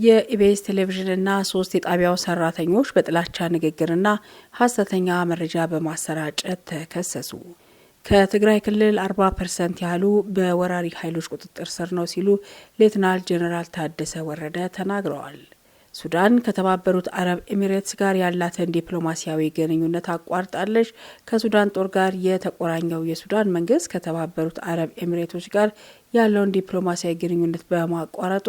የኢቢኤስ ቴሌቪዥንና 3 የጣቢያው ሰራተኞች በጥላቻ ንግግርና ሐሰተኛ መረጃ በማሰራጨት ተከሰሱ። ከትግራይ ክልል 40% ያህሉ በወራሪ ኃይሎች ቁጥጥር ስር ነው ሲሉ ሌተናል ጄኔራል ታደሰ ወረደ ተናግረዋል። ሱዳን ከተባበሩት አረብ ኤሚሬትስ ጋር ያላትን ዲፕሎማሲያዊ ግንኙነት አቋርጣለች። ከሱዳን ጦር ጋር የተቆራኘው የሱዳን መንግስት ከተባበሩት አረብ ኤሚሬቶች ጋር ያለውን ዲፕሎማሲያዊ ግንኙነት በማቋረጡ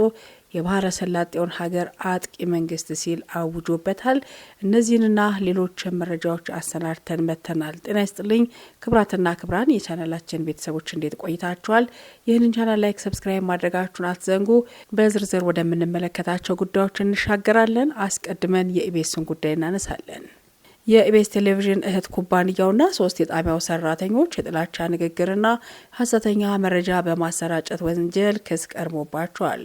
የባህረ ሰላጤውን ሀገር አጥቂ መንግስት ሲል አውጆበታል። እነዚህንና ሌሎች መረጃዎች አሰናድተን መተናል። ጤና ይስጥልኝ ክብራትና ክብራን የቻናላችን ቤተሰቦች እንዴት ቆይታችኋል? ይህንን ቻናል ላይክ፣ ሰብስክራይብ ማድረጋችሁን አትዘንጉ። በዝርዝር ወደምንመለከታቸው ጉዳዮች እንሻገራለን። አስቀድመን የኢቢኤስን ጉዳይ እናነሳለን። የኢቢኤስ ቴሌቪዥን እህት ኩባንያውና 3 የጣቢያው ሰራተኞች የጥላቻ ንግግርና ሐሰተኛ መረጃ በማሰራጨት ወንጀል ክስ ቀርቦባቸዋል።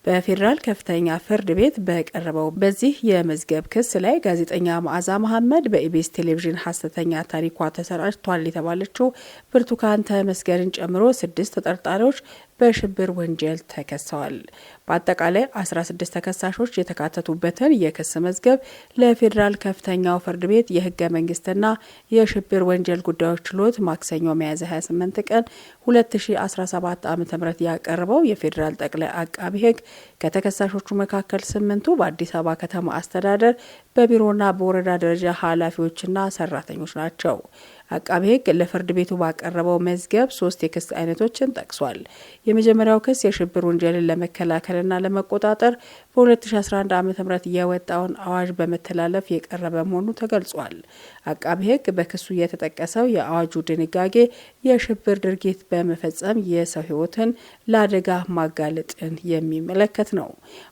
በፌዴራል ከፍተኛ ፍርድ ቤት በቀረበው በዚህ የመዝገብ ክስ ላይ ጋዜጠኛ መዓዛ መሐመድ በኢቢኤስ ቴሌቪዥን ሐሰተኛ ታሪኳ ተሰራጭቷል የተባለችው ብርቱካን ተመስገንን ጨምሮ 6 ተጠርጣሪዎች በሽብር ወንጀል ተከሰዋል። በአጠቃላይ 16 ተከሳሾች የተካተቱበትን የክስ መዝገብ ለፌዴራል ከፍተኛው ፍርድ ቤት የህገ መንግስትና የሽብር ወንጀል ጉዳዮች ችሎት ማክሰኞ ሚያዝያ 28 ቀን 2017 ዓ.ም ያቀረበው የፌዴራል ጠቅላይ አቃቢ ህግ ከተከሳሾቹ መካከል 8ቱ በአዲስ አበባ ከተማ አስተዳደር በቢሮና በወረዳ ደረጃ ኃላፊዎችና ሰራተኞች ናቸው። አቃቢ ህግ ለፍርድ ቤቱ ባቀረበው መዝገብ 3 የክስ አይነቶችን ጠቅሷል። የመጀመሪያው ክስ የሽብር ወንጀልን ለመከላከልና ለመቆጣጠር በ2011 ዓ.ም የወጣውን አዋጅ በመተላለፍ የቀረበ መሆኑ ተገልጿል። አቃቢ ህግ በክሱ የተጠቀሰው የአዋጁ ድንጋጌ የሽብር ድርጊት በመፈጸም የሰው ህይወትን ለአደጋ ማጋለጥን የሚመለከት ነው።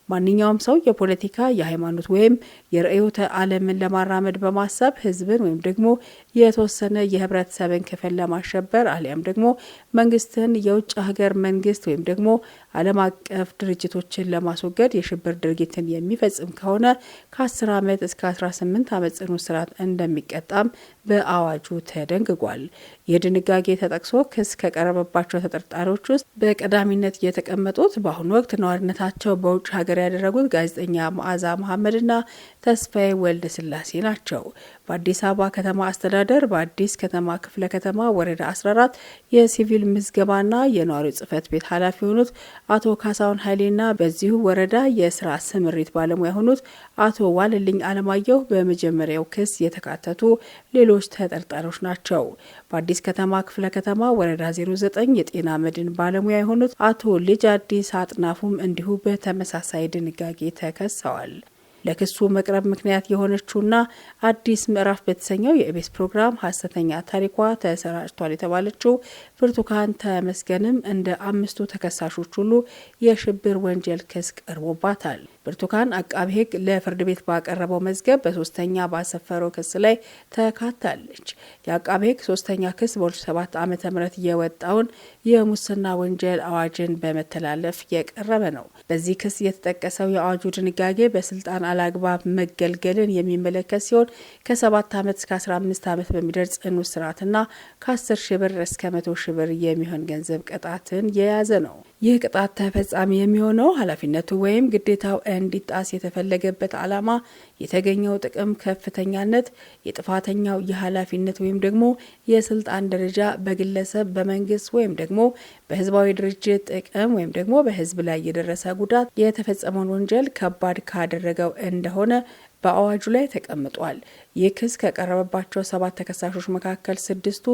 ማንኛውም ሰው የፖለቲካ፣ የሃይማኖት ወይም የርዕዮተ ዓለምን ለማራመድ በማሰብ ህዝብን ወይም ደግሞ የተወሰነ የህብረተሰብን ክፍል ለማሸበር አሊያም ደግሞ መንግስትን፣ የውጭ ሀገር መንግስት ወይም ደግሞ ዓለም አቀፍ ድርጅቶችን ለማስወገድ የሽብር ድርጊትን የሚፈጽም ከሆነ ከ10 ዓመት እስከ 18 ዓመት ጽኑ እስራት እንደሚቀጣም በአዋጁ ተደንግጓል። ይህ ድንጋጌ ተጠቅሶ ክስ ከቀረበባቸው ተጠርጣሪዎች ውስጥ በቀዳሚነት የተቀመጡት በአሁኑ ወቅት ነዋሪነታቸው በውጭ ሀገር ያደረጉት ጋዜጠኛ መዓዛ መሐመድና ተስፋዬ ወልደ ስላሴ ናቸው። በአዲስ አበባ ከተማ አስተዳደር በአዲስ ከተማ ክፍለ ከተማ ወረዳ 14 የሲቪል ምዝገባና የነዋሪ ጽህፈት ቤት ኃላፊ የሆኑት አቶ ካሳሁን ኃይሌና በዚሁ ወረዳ የስራ ስምሪት ባለሙያ የሆኑት አቶ ዋልልኝ አለማየሁ በመጀመሪያው ክስ የተካተቱ ሌሎች ተጠርጣሪዎች ናቸው። በአዲስ ከተማ ክፍለ ከተማ ወረዳ 09 የጤና መድን ባለሙያ የሆኑት አቶ ልጅ አዲስ አጥናፉም እንዲሁ በተመሳሳይ ድንጋጌ ተከሰዋል። ለክሱ መቅረብ ምክንያት የሆነችውና አዲስ ምዕራፍ በተሰኘው የኢቢኤስ ፕሮግራም ሐሰተኛ ታሪኳ ተሰራጭቷል የተባለችው ብርቱካን ተመስገንም እንደ 5ቱ ተከሳሾች ሁሉ የሽብር ወንጀል ክስ ቀርቦባታል። ብርቱካን አቃቢ ህግ ለፍርድ ቤት ባቀረበው መዝገብ በ3ኛ ባሰፈረው ክስ ላይ ተካታለች። የአቃቢ ህግ 3ኛ ክስ በ2007 ዓ.ም የወጣውን የሙስና ወንጀል አዋጅን በመተላለፍ የቀረበ ነው። በዚህ ክስ የተጠቀሰው የአዋጁ ድንጋጌ በስልጣን አላግባብ መገልገልን የሚመለከት ሲሆን ከ7 ዓመት እስከ 15 ዓመት በሚደርስ ጽኑ እስራትና ከ10 ሺህ ብር እስከ 100 ሺህ ብር የሚሆን ገንዘብ ቅጣትን የያዘ ነው። ይህ ቅጣት ተፈጻሚ የሚሆነው ኃላፊነቱ ወይም ግዴታው እንዲጣስ የተፈለገበት ዓላማ፣ የተገኘው ጥቅም ከፍተኛነት፣ የጥፋተኛው የኃላፊነት ወይም ደግሞ የስልጣን ደረጃ በግለሰብ፣ በመንግስት ወይም ደግሞ በህዝባዊ ድርጅት ጥቅም ወይም ደግሞ በህዝብ ላይ የደረሰ ጉዳት የተፈጸመውን ወንጀል ከባድ ካደረገው እንደሆነ በአዋጁ ላይ ተቀምጧል። ይህ ክስ ከቀረበባቸው 7 ተከሳሾች መካከል 6ቱ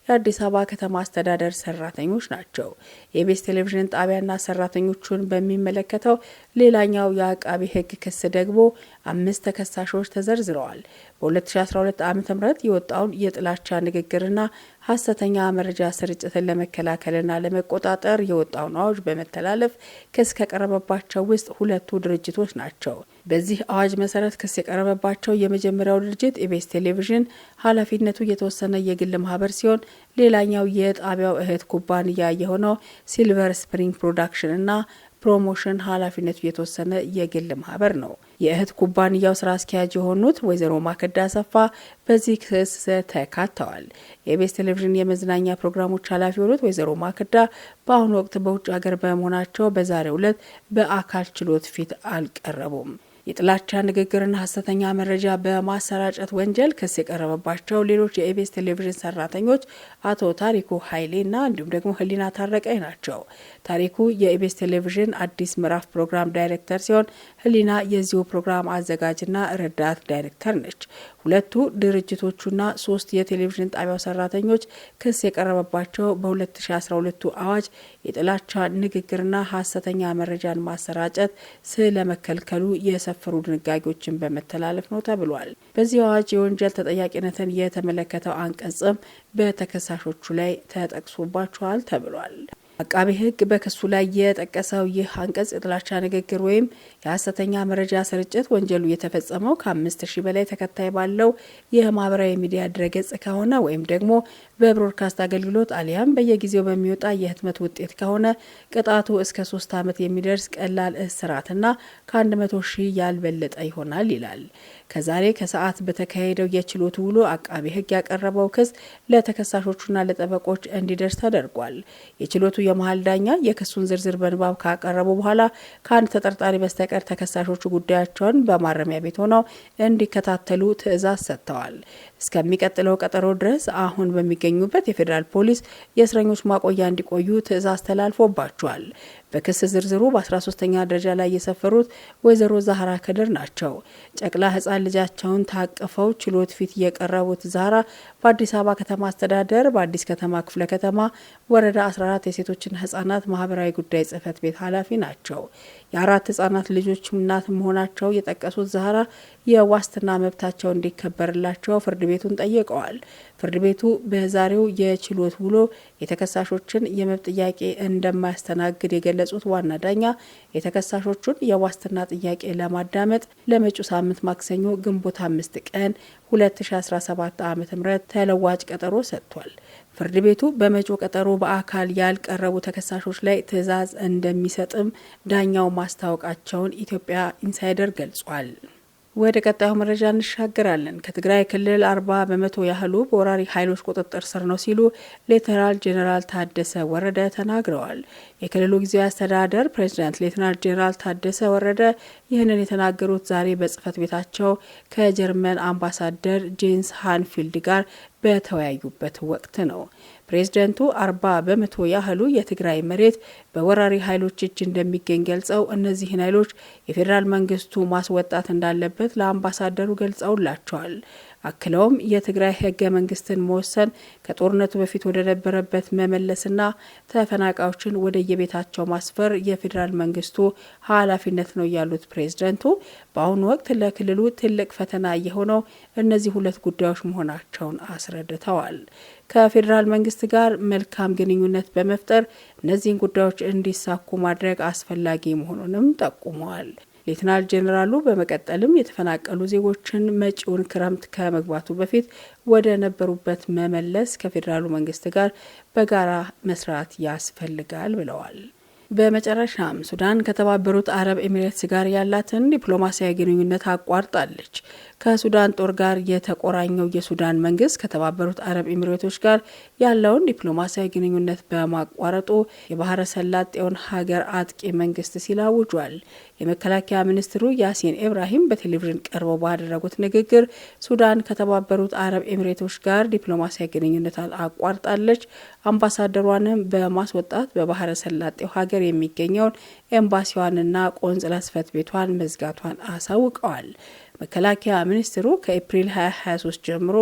የአዲስ አበባ ከተማ አስተዳደር ሰራተኞች ናቸው። የኢቢኤስ ቴሌቪዥን ጣቢያና ሰራተኞቹን በሚመለከተው ሌላኛው የአቃቢ ህግ ክስ ደግሞ 5 ተከሳሾች ተዘርዝረዋል። በ2012 ዓ.ም የወጣውን የጥላቻ ንግግርና ሐሰተኛ መረጃ ስርጭትን ለመከላከልና ለመቆጣጠር የወጣውን አዋጅ በመተላለፍ ክስ ከቀረበባቸው ውስጥ 2ቱ ድርጅቶች ናቸው። በዚህ አዋጅ መሰረት ክስ የቀረበባቸው የመጀመሪያው ድርጅት ኢቢኤስ ቴሌቪዥን ኃላፊነቱ የተወሰነ የግል ማህበር ሲሆን ሌላኛው የጣቢያው እህት ኩባንያ የሆነው ሲልቨር ስፕሪንግ ፕሮዳክሽን እና ፕሮሞሽን ኃላፊነቱ የተወሰነ የግል ማህበር ነው። የእህት ኩባንያው ስራ አስኪያጅ የሆኑት ወይዘሮ ማክዳ አሰፋ በዚህ ክስ ተካተዋል። የኢቢኤስ ቴሌቪዥን የመዝናኛ ፕሮግራሞች ኃላፊ የሆኑት ወይዘሮ ማክዳ በአሁኑ ወቅት በውጭ ሀገር በመሆናቸው በዛሬው ዕለት በአካል ችሎት ፊት አልቀረቡም። የጥላቻ ንግግርና ሐሰተኛ መረጃ በማሰራጨት ወንጀል ክስ የቀረበባቸው ሌሎች የኢቢኤስ ቴሌቪዥን ሰራተኞች አቶ ታሪኩ ኃይሌና እንዲሁም ደግሞ ህሊና ታረቀኝ ናቸው። ታሪኩ የኢቢኤስ ቴሌቪዥን አዲስ ምዕራፍ ፕሮግራም ዳይሬክተር ሲሆን ህሊና የዚሁ ፕሮግራም አዘጋጅና ረዳት ዳይሬክተር ነች። ሁለቱ ድርጅቶቹና 3 የቴሌቪዥን ጣቢያው ሰራተኞች ክስ የቀረበባቸው በ2012 አዋጅ የጥላቻ ንግግርና ሐሰተኛ መረጃን ማሰራጨት ስለመከልከሉ የሰፈሩ ድንጋጌዎችን በመተላለፍ ነው ተብሏል። በዚህ አዋጅ የወንጀል ተጠያቂነትን የተመለከተው አንቀጽም በተከሳሾቹ ላይ ተጠቅሶባቸዋል ተብሏል። አቃቤ ሕግ በክሱ ላይ የጠቀሰው ይህ አንቀጽ የጥላቻ ንግግር ወይም የሐሰተኛ መረጃ ስርጭት ወንጀሉ የተፈጸመው ከ5000 በላይ ተከታይ ባለው የማህበራዊ ሚዲያ ድረገጽ ከሆነ ወይም ደግሞ በብሮድካስት አገልግሎት አሊያም በየጊዜው በሚወጣ የህትመት ውጤት ከሆነ ቅጣቱ እስከ 3 ዓመት የሚደርስ ቀላል እስራትና ከ100,000 ያልበለጠ ይሆናል ይላል። ከዛሬ ከሰዓት በተካሄደው የችሎት ውሎ አቃቤ ሕግ ያቀረበው ክስ ለተከሳሾቹና ለጠበቆች እንዲደርስ ተደርጓል። የችሎቱ የመሀል ዳኛ የክሱን ዝርዝር በንባብ ካቀረቡ በኋላ ከአንድ ተጠርጣሪ በስተቀር ተከሳሾቹ ጉዳያቸውን በማረሚያ ቤት ሆነው እንዲከታተሉ ትዕዛዝ ሰጥተዋል። እስከሚቀጥለው ቀጠሮ ድረስ አሁን በሚገኙበት የፌዴራል ፖሊስ የእስረኞች ማቆያ እንዲቆዩ ትዕዛዝ ተላልፎባቸዋል። በክስ ዝርዝሩ በ13ኛ ደረጃ ላይ የሰፈሩት ወይዘሮ ዛህራ ከድር ናቸው። ጨቅላ ህጻን ልጃቸውን ታቅፈው ችሎት ፊት የቀረቡት ዛህራ በአዲስ አበባ ከተማ አስተዳደር በአዲስ ከተማ ክፍለ ከተማ ወረዳ 14 የሴቶችና ህጻናት ማህበራዊ ጉዳይ ጽህፈት ቤት ኃላፊ ናቸው። የ4 ህጻናት ልጆች እናት መሆናቸው የጠቀሱት ዛህራ የዋስትና መብታቸው እንዲከበርላቸው ፍርድ ቤቱን ጠይቀዋል። ፍርድ ቤቱ በዛሬው የችሎት ውሎ የተከሳሾችን የመብት ጥያቄ እንደማያስተናግድ የገለጹት ዋና ዳኛ የተከሳሾቹን የዋስትና ጥያቄ ለማዳመጥ ለመጪው ሳምንት ማክሰኞ ግንቦት 5 ቀን 2017 ዓ.ም ተለዋጭ ቀጠሮ ሰጥቷል። ፍርድ ቤቱ በመጪው ቀጠሮ በአካል ያልቀረቡ ተከሳሾች ላይ ትዕዛዝ እንደሚሰጥም ዳኛው ማስታወቃቸውን ኢትዮጵያ ኢንሳይደር ገልጿል። ወደ ቀጣዩ መረጃ እንሻገራለን። ከትግራይ ክልል 40 በመቶ ያህሉ በወራሪ ኃይሎች ቁጥጥር ስር ነው ሲሉ ሌተናል ጄኔራል ታደሰ ወረደ ተናግረዋል። የክልሉ ጊዜያዊ አስተዳደር ፕሬዚዳንት ሌተናል ጄኔራል ታደሰ ወረደ ይህንን የተናገሩት ዛሬ በጽህፈት ቤታቸው ከጀርመን አምባሳደር ጄንስ ሃንፊልድ ጋር በተወያዩበት ወቅት ነው። ፕሬዝደንቱ 40 በመቶ ያህሉ የትግራይ መሬት በወራሪ ኃይሎች እጅ እንደሚገኝ ገልጸው እነዚህን ኃይሎች የፌዴራል መንግስቱ ማስወጣት እንዳለበት ለአምባሳደሩ ገልጸውላቸዋል። አክለውም የትግራይ ህገ መንግስትን መወሰን ከጦርነቱ በፊት ወደ ነበረበት መመለስና ተፈናቃዮችን ወደ የቤታቸው ማስፈር የፌዴራል መንግስቱ ኃላፊነት ነው ያሉት ፕሬዝደንቱ በአሁኑ ወቅት ለክልሉ ትልቅ ፈተና የሆነው እነዚህ ሁለት ጉዳዮች መሆናቸውን አስረድተዋል። ከፌዴራል መንግስት ጋር መልካም ግንኙነት በመፍጠር እነዚህን ጉዳዮች እንዲሳኩ ማድረግ አስፈላጊ መሆኑንም ጠቁመዋል። ሌተናል ጄኔራሉ በመቀጠልም የተፈናቀሉ ዜጎችን መጪውን ክረምት ከመግባቱ በፊት ወደ ነበሩበት መመለስ ከፌዴራሉ መንግስት ጋር በጋራ መስራት ያስፈልጋል ብለዋል። በመጨረሻም ሱዳን ከተባበሩት አረብ ኤሚሬትስ ጋር ያላትን ዲፕሎማሲያዊ ግንኙነት አቋርጣለች። ከሱዳን ጦር ጋር የተቆራኘው የሱዳን መንግስት ከተባበሩት አረብ ኤሚሬቶች ጋር ያለውን ዲፕሎማሲያዊ ግንኙነት በማቋረጡ የባህረ ሰላጤውን ሀገር አጥቂ መንግስት ሲል አውጇል። የመከላከያ ሚኒስትሩ ያሲን ኢብራሂም በቴሌቪዥን ቀርበው ባደረጉት ንግግር ሱዳን ከተባበሩት አረብ ኤሚሬቶች ጋር ዲፕሎማሲያዊ ግንኙነት አቋርጣለች፣ አምባሳደሯንም በማስወጣት በባህረ ሰላጤው ሀገር የሚገኘውን ኤምባሲዋንና ቆንጽላ ጽሕፈት ቤቷን መዝጋቷን አሳውቀዋል። መከላከያ ሚኒስትሩ ከኤፕሪል 2023 ጀምሮ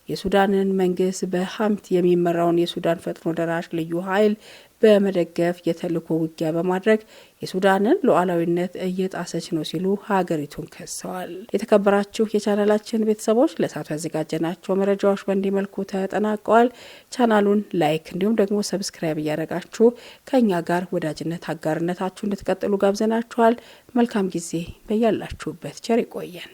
የሱዳንን መንግስት በሐምት የሚመራውን የሱዳን ፈጥኖ ደራሽ ልዩ ኃይል በመደገፍ የተልዕኮ ውጊያ በማድረግ የሱዳንን ሉዓላዊነት እየጣሰች ነው ሲሉ ሀገሪቱን ከሰዋል። የተከበራችሁ የቻናላችን ቤተሰቦች ለሳቱ ያዘጋጀናቸው መረጃዎች በእንዲህ መልኩ ተጠናቀዋል። ቻናሉን ላይክ እንዲሁም ደግሞ ሰብስክራይብ እያደረጋችሁ ከኛ ጋር ወዳጅነት አጋርነታችሁ እንድትቀጥሉ ጋብዘናችኋል። መልካም ጊዜ በያላችሁበት ቸር ይቆየን።